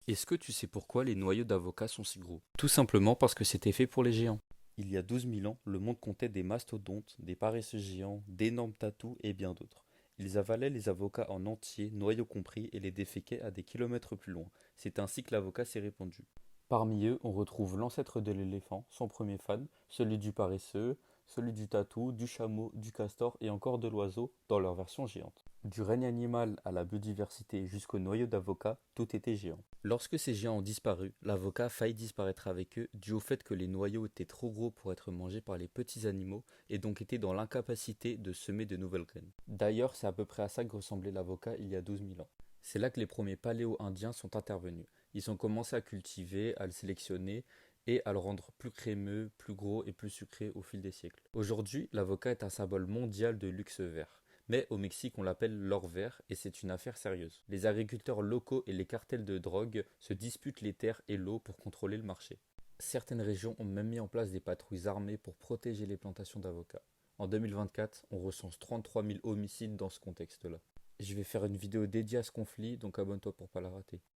Est-ce que tu sais pourquoi les noyaux d'avocat sont si gros? Tout simplement parce que c'était fait pour les géants. Il y a 12 000 ans, le monde comptait des mastodontes, des paresseux géants, d'énormes tatous et bien d'autres. Ils avalaient les avocats en entier, noyaux compris, et les déféquaient à des kilomètres plus loin. C'est ainsi que l'avocat s'est répandu. Parmi eux, on retrouve l'ancêtre de l'éléphant, son premier fan, celui du paresseux, celui du tatou, du chameau, du castor et encore de l'oiseau dans leur version géante. Du règne animal à la biodiversité jusqu'au noyau d'avocat, tout était géant. Lorsque ces géants ont disparu, l'avocat a failli disparaître avec eux dû au fait que les noyaux étaient trop gros pour être mangés par les petits animaux et donc étaient dans l'incapacité de semer de nouvelles graines. D'ailleurs, c'est à peu près à ça que ressemblait l'avocat il y a 12 000 ans. C'est là que les premiers paléo-indiens sont intervenus. Ils ont commencé à cultiver, à le sélectionner et à le rendre plus crémeux, plus gros et plus sucré au fil des siècles. Aujourd'hui, l'avocat est un symbole mondial de luxe vert. Mais au Mexique, on l'appelle l'or vert et c'est une affaire sérieuse. Les agriculteurs locaux et les cartels de drogue se disputent les terres et l'eau pour contrôler le marché. Certaines régions ont même mis en place des patrouilles armées pour protéger les plantations d'avocats. En 2024, on recense 33 000 homicides dans ce contexte-là. Je vais faire une vidéo dédiée à ce conflit, donc abonne-toi pour pas la rater.